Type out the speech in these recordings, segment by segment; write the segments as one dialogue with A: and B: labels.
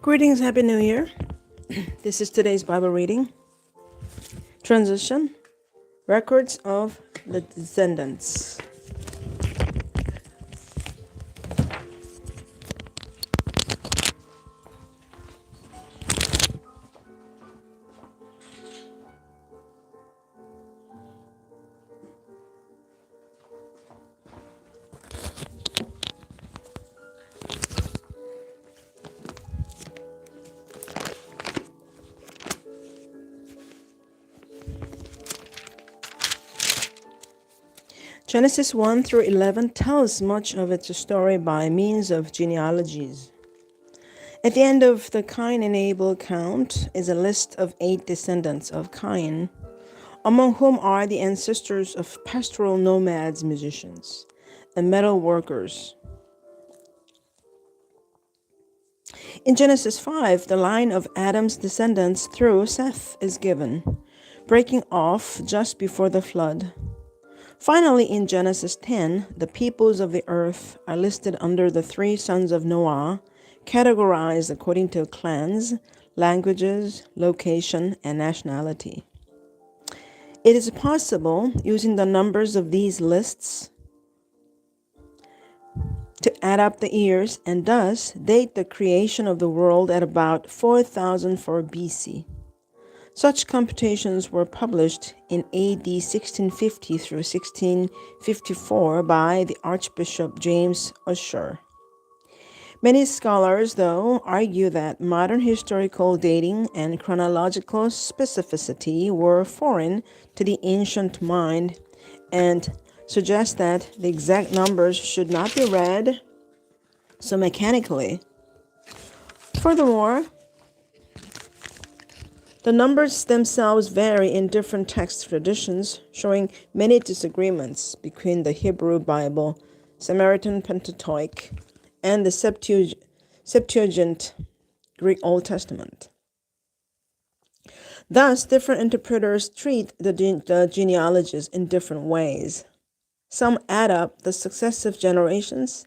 A: Greetings, Happy New Year. This is today's Bible reading. Transition, Records of the Descendants. Genesis 1 through 11 tells much of its story by means of genealogies. At the end of the Cain and Abel account is a list of 8 descendants of Cain, among whom are the ancestors of pastoral nomads, musicians, and metal workers. In Genesis 5, the line of Adam's descendants through Seth is given, breaking off just before the flood. Finally, in Genesis 10, the peoples of the earth are listed under the 3 sons of Noah, categorized according to clans, languages, location, and nationality. It is possible, using the numbers of these lists, to add up the years and thus date the creation of the world at about 4004 BC. Such computations were published in AD 1650 through 1654 by the Archbishop James Ussher. Many scholars, though, argue that modern historical dating and chronological specificity were foreign to the ancient mind and suggest that the exact numbers should not be read so mechanically. Furthermore, the numbers themselves vary in different text traditions, showing many disagreements between the Hebrew Bible, Samaritan Pentateuch, and the Septuagint Greek Old Testament. Thus, different interpreters treat the genealogies in different ways. Some add up the successive generations,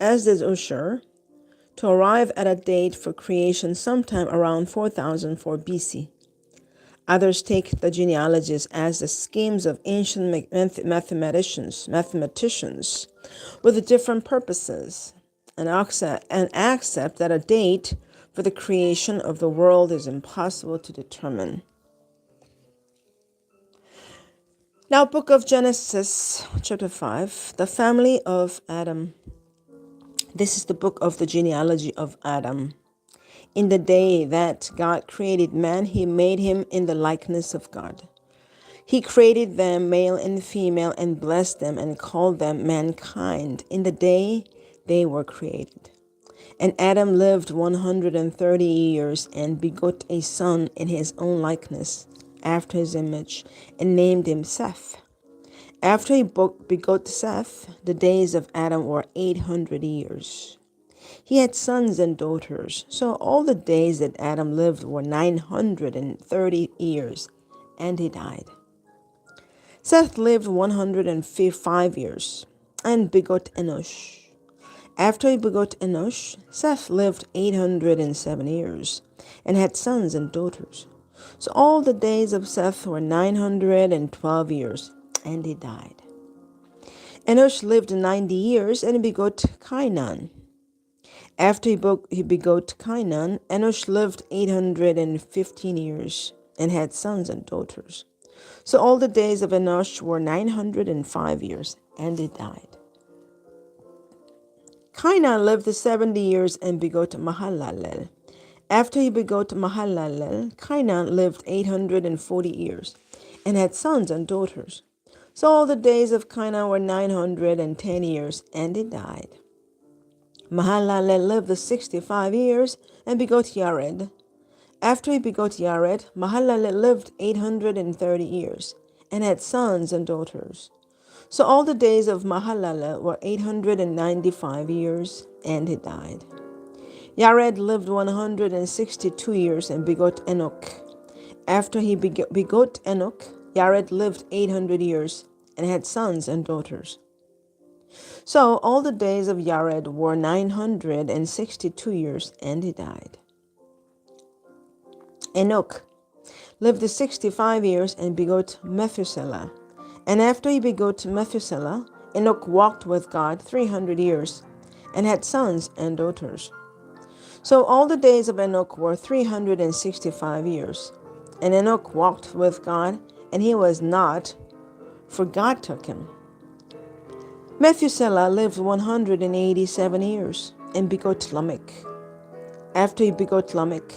A: as does Ussher, to arrive at a date for creation sometime around 4004 BC. Others take the genealogies as the schemes of ancient mathematicians with different purposes and accept that a date for the creation of the world is impossible to determine. Now, Book of Genesis, chapter 5, the family of Adam. This is the book of the genealogy of Adam. In the day that God created man, he made him in the likeness of God. He created them male and female and blessed them and called them mankind in the day they were created. And Adam lived 130 years and begot a son in his own likeness, after his image, and named him Seth. After he begot Seth, the days of Adam were 800 years. He had sons and daughters, so all the days that Adam lived were 930 years, and he died. Seth lived 105 years, and begot Enosh. After he begot Enosh, Seth lived 807 years, and had sons and daughters. So all the days of Seth were 912 years, and he died. Enosh lived 90 years, and begot Cainan. After he begot Cainan, Enosh lived 815 years and had sons and daughters. So all the days of Enosh were 905 years, and he died. Cainan lived 70 years and begot Mahalalel. After he begot Mahalalel, Cainan lived 840 years and had sons and daughters. So all the days of Cainan were 910 years, and he died. Mahalalel lived 65 years and begot Yared. After he begot Yared, Mahalalel lived 830 years and had sons and daughters. So all the days of Mahalalel were 895 years, and he died. Yared lived 162 years and begot Enoch. After he begot Enoch, Yared lived 800 years and had sons and daughters. So all the days of Yared were 962 years, and he died. Enoch lived 65 years and begot Methuselah. And after he begot Methuselah, Enoch walked with God 300 years and had sons and daughters. So all the days of Enoch were 365 years. And Enoch walked with God, and he was not, for God took him. Methuselah lived 187 years and begot Lamech. After he begot Lamech,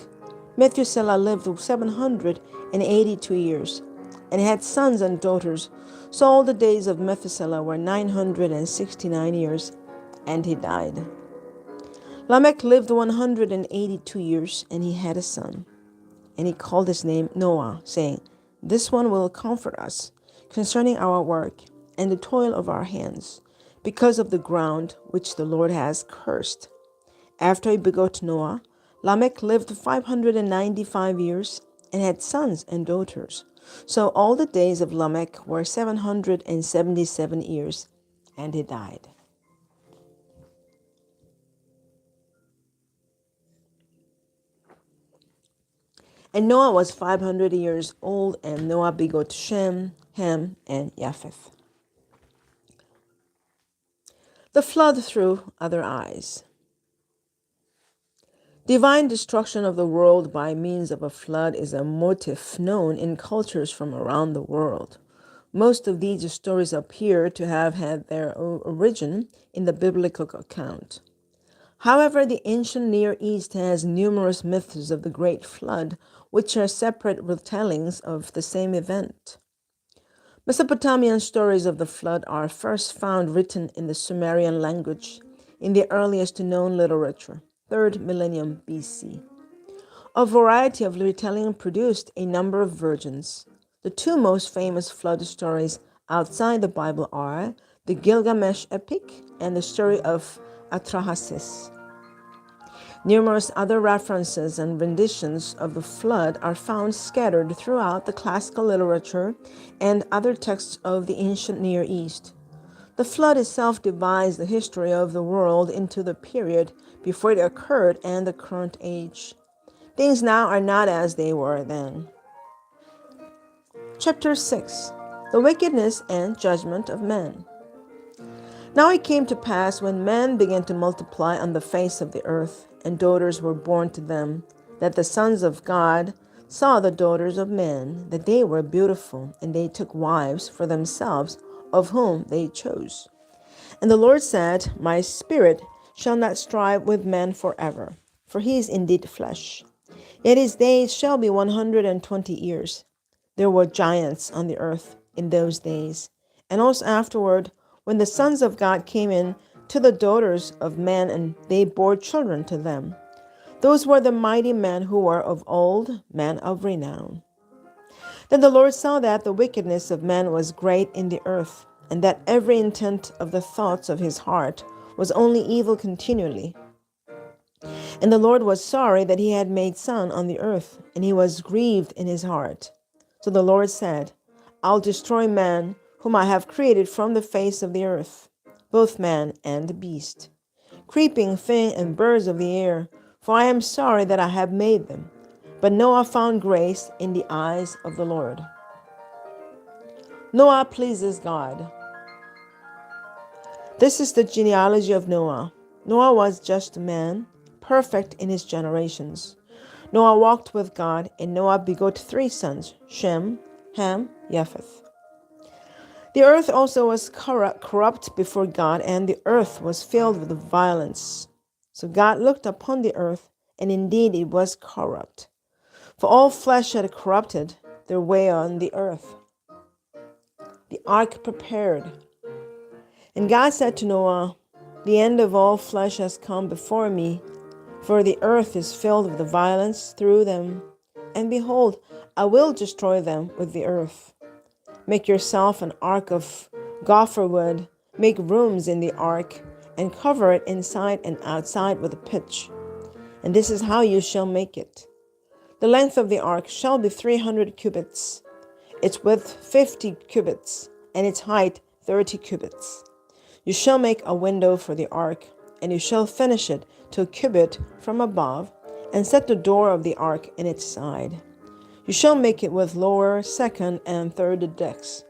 A: Methuselah lived 782 years and had sons and daughters. So all the days of Methuselah were 969 years, and he died. Lamech lived 182 years, and he had a son. And he called his name Noah, saying, "This one will comfort us concerning our work and the toil of our hands, because of the ground which the Lord has cursed." After he begot Noah, Lamech lived 595 years and had sons and daughters. So all the days of Lamech were 777 years, and he died. And Noah was 500 years old, and Noah begot Shem, Ham, and Japheth. The flood through other eyes. Divine destruction of the world by means of a flood is a motif known in cultures from around the world. Most of these stories appear to have had their origin in the biblical account. However, the ancient Near East has numerous myths of the Great Flood, which are separate retellings of the same event. Mesopotamian stories of the flood are first found written in the Sumerian language in the earliest known literature, 3rd millennium BC. A variety of retelling produced a number of versions. The two most famous flood stories outside the Bible are the Gilgamesh epic and the story of Atrahasis. Numerous other references and renditions of the flood are found scattered throughout the classical literature and other texts of the ancient Near East. The flood itself divides the history of the world into the period before it occurred and the current age. Things now are not as they were then. Chapter 6: The Wickedness and Judgment of Men. Now it came to pass, when men began to multiply on the face of the earth, and daughters were born to them, that the sons of God saw the daughters of men, that they were beautiful, and they took wives for themselves, of whom they chose. And the Lord said, My spirit shall not strive with man forever, for he is indeed flesh. Yet his days shall be 120 years. There were giants on the earth in those days, and also afterward, when the sons of God came in to the daughters of men, and they bore children to them. Those were the mighty men who were of old, men of renown. Then the Lord saw that the wickedness of man was great in the earth, and that every intent of the thoughts of his heart was only evil continually. And the Lord was sorry that he had made sun on the earth, and he was grieved in his heart. So the Lord said, I'll destroy man, whom I have created from the face of the earth, both man and beast, creeping thing and birds of the air, for I am sorry that I have made them. But Noah found grace in the eyes of the Lord. Noah pleases God. This is the genealogy of Noah. Noah was just a man, perfect in his generations. Noah walked with God, and Noah begot 3 sons, Shem, Ham, Japheth. The earth also was corrupt before God, and the earth was filled with violence. So God looked upon the earth, and indeed it was corrupt. For all flesh had corrupted their way on the earth. The ark prepared. And God said to Noah, The end of all flesh has come before me, for the earth is filled with violence through them. And behold, I will destroy them with the earth. Make yourself an ark of gopher wood, make rooms in the ark, and cover it inside and outside with pitch. And this is how you shall make it. The length of the ark shall be 300 cubits, its width 50 cubits, and its height 30 cubits. You shall make a window for the ark, and you shall finish it to a cubit from above, and set the door of the ark in its side. You shall make it with lower, second, and third decks.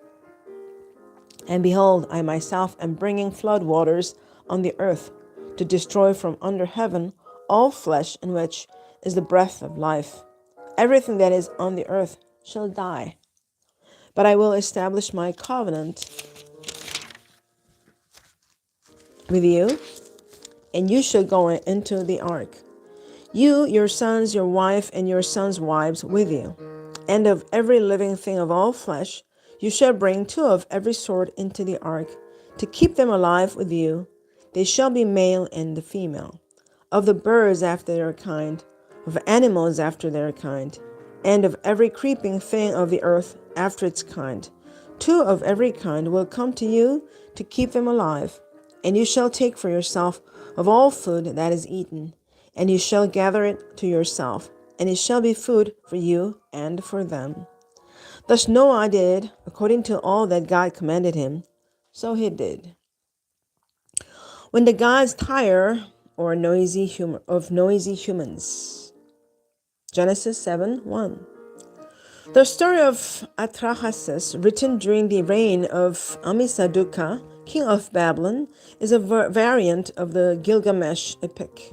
A: And behold, I myself am bringing flood waters on the earth to destroy from under heaven all flesh in which is the breath of life. Everything that is on the earth shall die. But I will establish my covenant with you, and you shall go into the ark. You, your sons, your wife, and your sons' wives with you. And of every living thing of all flesh, you shall bring 2 of every sort into the ark, to keep them alive with you. They shall be male and female. Of the birds after their kind, of animals after their kind, and of every creeping thing of the earth after its kind. 2 of every kind will come to you to keep them alive. And you shall take for yourself of all food that is eaten, and you shall gather it to yourself, and it shall be food for you and for them. Thus Noah did, according to all that God commanded him, so he did. When the gods tire of noisy humans. Genesis 7:1. The story of Atrahasis, written during the reign of Ammisaduqa, king of Babylon, is a variant of the Gilgamesh epic.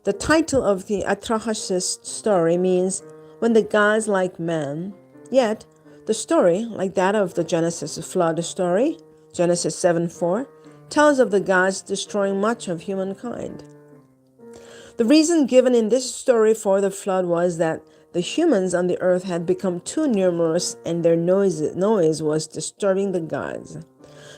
A: The title of the Atrahasis story means when the gods like man, yet the story, like that of the Genesis flood story, Genesis 7:4, tells of the gods destroying much of humankind. The reason given in this story for the flood was that the humans on the earth had become too numerous and their noise was disturbing the gods.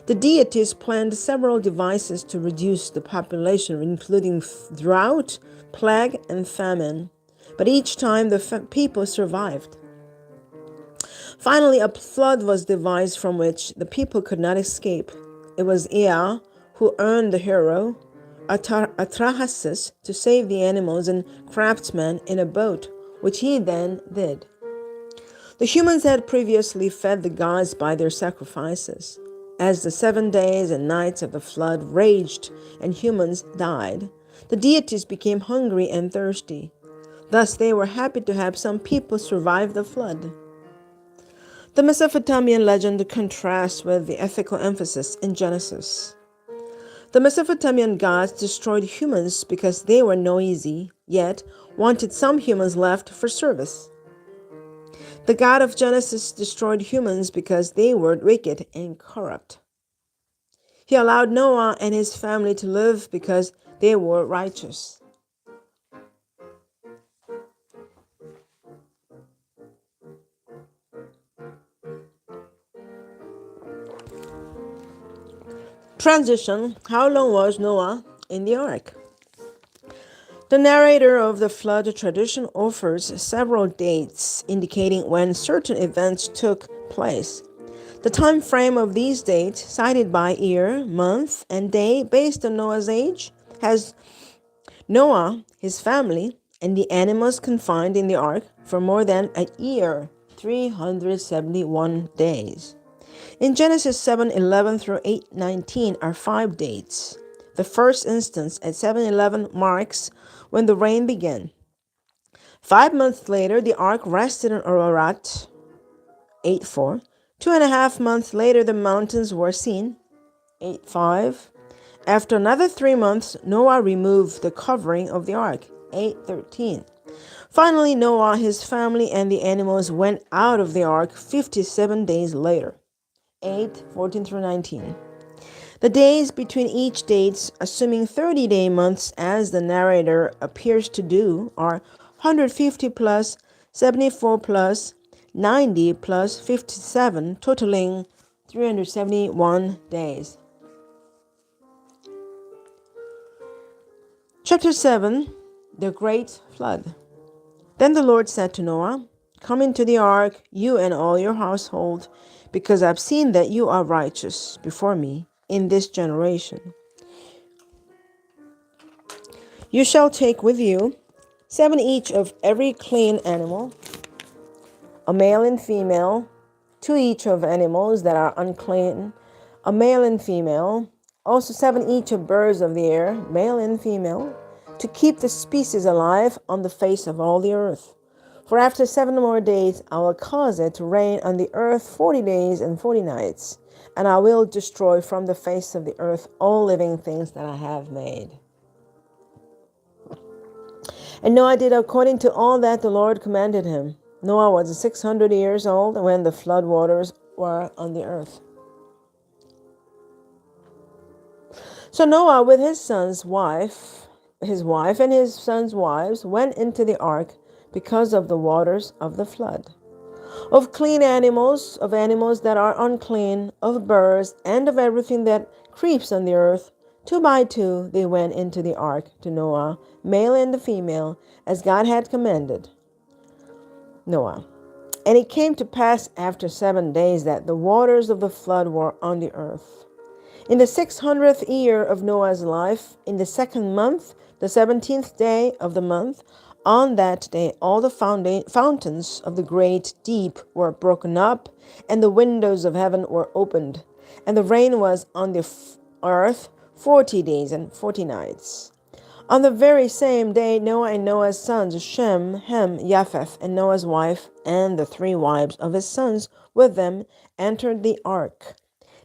A: The deities planned several devices to reduce the population, including drought, plague, and famine. But each time the people survived. Finally, a flood was devised from which the people could not escape. It was Ea who earned the hero, Atrahasis, to save the animals and craftsmen in a boat, which he then did. The humans had previously fed the gods by their sacrifices. As the 7 days and nights of the flood raged and humans died, the deities became hungry and thirsty. Thus they were happy to have some people survive the flood. The Mesopotamian legend contrasts with the ethical emphasis in Genesis. The Mesopotamian gods destroyed humans because they were noisy, yet wanted some humans left for service. The God of Genesis destroyed humans because they were wicked and corrupt. He allowed Noah and his family to live because they were righteous. Transition. How long was Noah in the ark? The narrator of the flood tradition offers several dates indicating when certain events took place. The time frame of these dates, cited by year, month, and day based on Noah's age, has Noah, his family, and the animals confined in the ark for more than a year, 371 days. In Genesis 7:11 through 8:19 are 5 dates. The first instance at 7:11 marks when the rain began. 5 months later, the ark rested in Ararat, 8:4. 2.5 months later, the mountains were seen, 8:5. After another 3 months, Noah removed the covering of the ark, 8:13. Finally, Noah, his family, and the animals went out of the ark 57 days later, 8:14 through 19. The days between each dates, assuming 30-day months as the narrator appears to do, are 150 plus 74 plus 90 plus 57, totaling 371 days. Chapter 7, The Great Flood. Then the Lord said to Noah, "Come into the ark, you and all your household, because I've seen that you are righteous before me in this generation. You shall take with you 7 each of every clean animal, a male and female, 2 each of animals that are unclean, a male and female, also 7 each of birds of the air, male and female, to keep the species alive on the face of all the earth. For after 7 more days I will cause it to rain on the earth 40 days and 40 nights, and I will destroy from the face of the earth all living things that I have made. And Noah did according to all that the Lord commanded him. Noah was 600 years old when the flood waters were on the earth. So Noah with his wife and his sons' wives went into the ark because of the waters of the flood. Of clean animals, of animals that are unclean, of birds, and of everything that creeps on the earth, 2 by 2 they went into the ark to Noah, male and female, as God had commanded Noah. And it came to pass after 7 days that the waters of the flood were on the earth. In the 600th year of Noah's life, in the 2nd month, the 17th day of the month, on that day all the fountains of the great deep were broken up, and the windows of heaven were opened, and the rain was on the earth 40 days and 40 nights. On the very same day, Noah and Noah's sons, Shem, Ham, Japheth, and Noah's wife, and the 3 wives of his sons with them, entered the ark.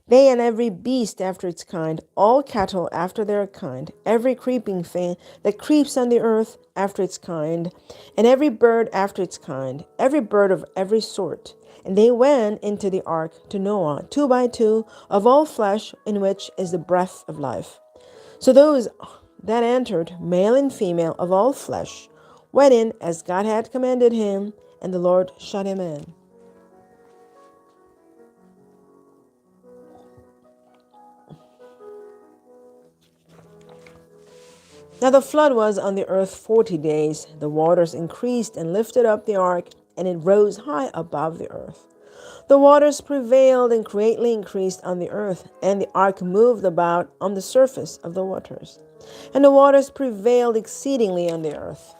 A: They and every beast after its kind, all cattle after their kind, every creeping thing that creeps on the earth after its kind, and every bird after its kind, every bird of every sort. And they went into the ark to Noah, 2 by 2, of all flesh, in which is the breath of life. So those that entered, male and female of all flesh, went in as God had commanded him, and the Lord shut him in. Now the flood was on the earth 40 days. The waters increased and lifted up the ark, and it rose high above the earth. The waters prevailed and greatly increased on the earth, and the ark moved about on the surface of the waters. And the waters prevailed exceedingly on the earth.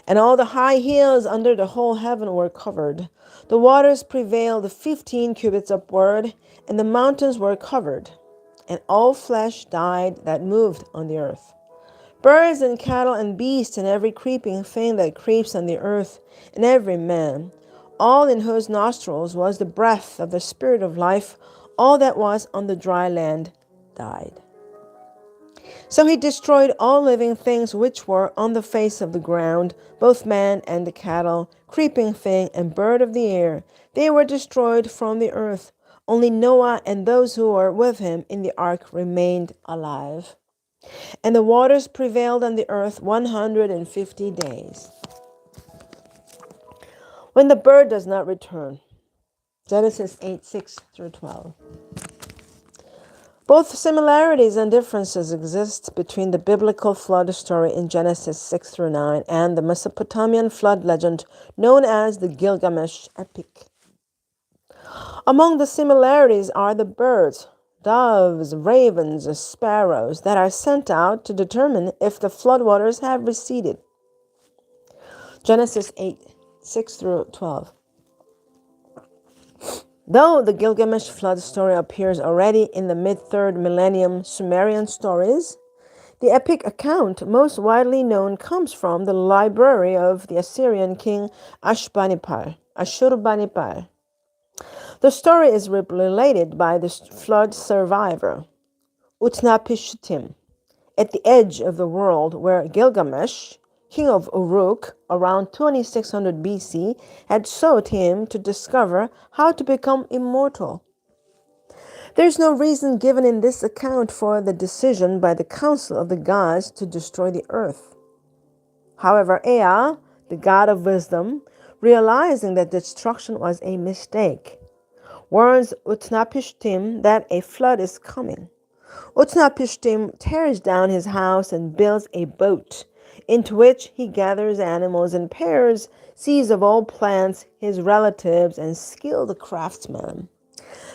A: And all the high hills under the whole heaven were covered. The waters prevailed 15 cubits upward, and the mountains were covered. And all flesh died that moved on the earth. Birds and cattle and beasts and every creeping thing that creeps on the earth, and every man, all in whose nostrils was the breath of the Spirit of life, all that was on the dry land died. So he destroyed all living things which were on the face of the ground, both man and the cattle, creeping thing and bird of the air. They were destroyed from the earth. Only Noah and those who were with him in the ark remained alive. And the waters prevailed on the earth 150 days. When the bird does not return. Genesis 8:6-12. Both similarities and differences exist between the biblical flood story in Genesis 6-9 and the Mesopotamian flood legend known as the Gilgamesh epic. Among the similarities are the birds, doves, ravens, sparrows that are sent out to determine if the floodwaters have receded. Genesis 8:6-12. Though the Gilgamesh flood story appears already in the mid-3rd millennium Sumerian stories, the epic account most widely known comes from the library of the Assyrian king Ashurbanipal. The story is related by the flood survivor, Utnapishtim, at the edge of the world where Gilgamesh, king of Uruk, around 2600 BC, had sought him to discover how to become immortal. There is no reason given in this account for the decision by the council of the gods to destroy the earth. However, Ea, the god of wisdom, realizing that destruction was a mistake, warns Utnapishtim that a flood is coming. Utnapishtim tears down his house and builds a boat, into which he gathers animals in pairs, seeds of all plants, his relatives, and skilled craftsmen.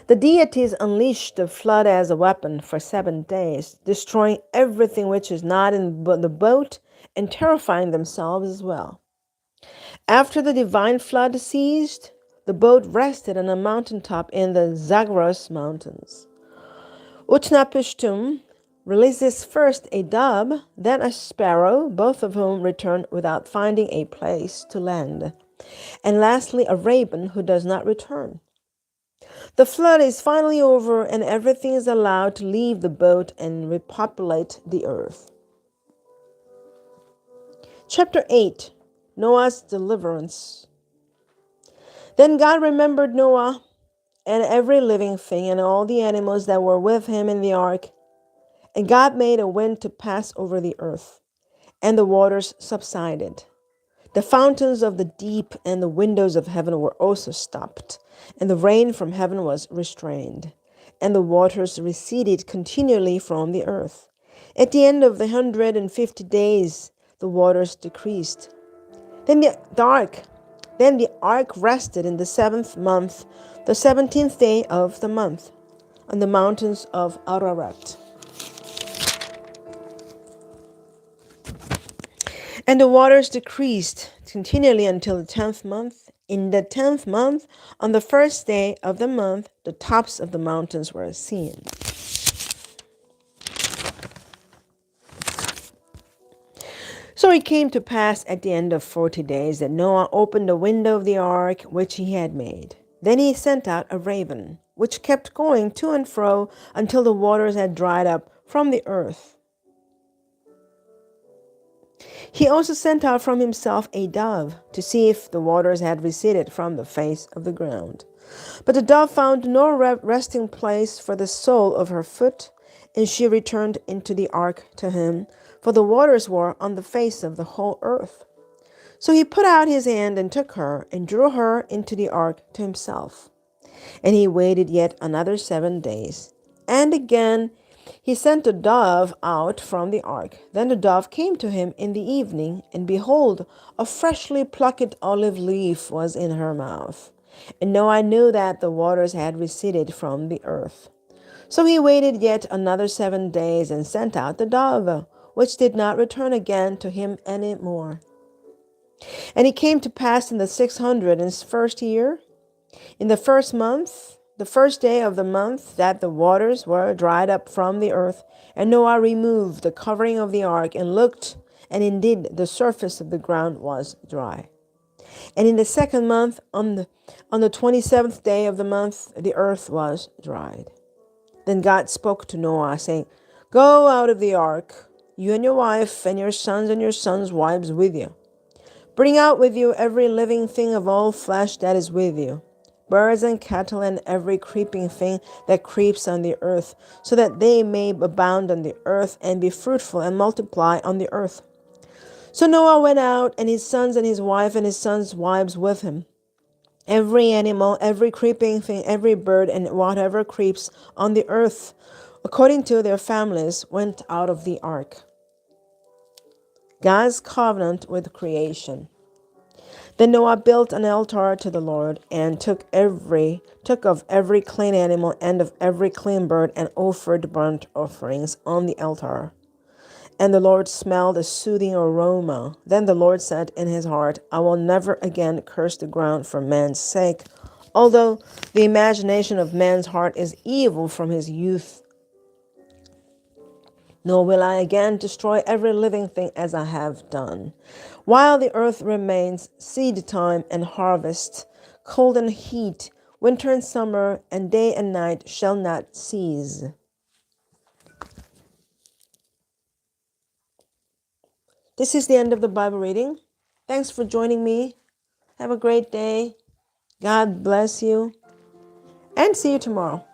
A: The deities unleash the flood as a weapon for 7 days, destroying everything which is not in the boat and terrifying themselves as well. After the divine flood ceased, the boat rested on a mountaintop in the Zagros Mountains. Utnapishtim releases first a dove, then a sparrow, both of whom return without finding a place to land, and lastly a raven who does not return. The flood is finally over, and everything is allowed to leave the boat and repopulate the earth. Chapter 8, Noah's Deliverance. Then God remembered Noah and every living thing and all the animals that were with him in the ark. And God made a wind to pass over the earth, and the waters subsided. The fountains of the deep and the windows of heaven were also stopped, and the rain from heaven was restrained, and the waters receded continually from the earth. At the end of the 150 days, the waters decreased. Then the ark rested in the 7th month, the 17th day of the month, on the mountains of Ararat. And the waters decreased continually until the 10th month. In the 10th month, on the first day of the month, the tops of the mountains were seen. So it came to pass at the end of 40 days that Noah opened the window of the ark which he had made. Then he sent out a raven, which kept going to and fro until the waters had dried up from the earth. He also sent out from himself a dove to see if the waters had receded from the face of the ground. But the dove found no resting place for the sole of her foot, and she returned into the ark to him, for the waters were on the face of the whole earth. So he put out his hand and took her, and drew her into the ark to himself. And he waited yet another 7 days. And again he sent the dove out from the ark. Then the dove came to him in the evening, and behold, a freshly plucked olive leaf was in her mouth. And Noah knew that the waters had receded from the earth. So he waited yet another 7 days, and sent out the dove, which did not return again to him any more. And it came to pass in the 601st year, in the 1st month, the 1st day of the month, that the waters were dried up from the earth. And Noah removed the covering of the ark and looked, and indeed the surface of the ground was dry. And in the 2nd month, on the 27th day of the month, the earth was dried. Then God spoke to Noah, saying, Go out of the ark, you and your wife, and your sons' wives with you. Bring out with you every living thing of all flesh that is with you, birds and cattle and every creeping thing that creeps on the earth, so that they may abound on the earth and be fruitful and multiply on the earth. So Noah went out, and his sons and his wife and his sons' wives with him. Every animal, every creeping thing, every bird, and whatever creeps on the earth, according to their families, went out of the ark. God's covenant with creation. Then Noah built an altar to the Lord, and took of every clean animal and of every clean bird, and offered burnt offerings on the altar. And the Lord smelled a soothing aroma. Then the Lord said in his heart, I will never again curse the ground for man's sake, although the imagination of man's heart is evil from his youth. Nor will I again destroy every living thing as I have done. While the earth remains, seed time and harvest, cold and heat, winter and summer, and day and night shall not cease. This is the end of the Bible reading. Thanks for joining me. Have a great day. God bless you. And see you tomorrow.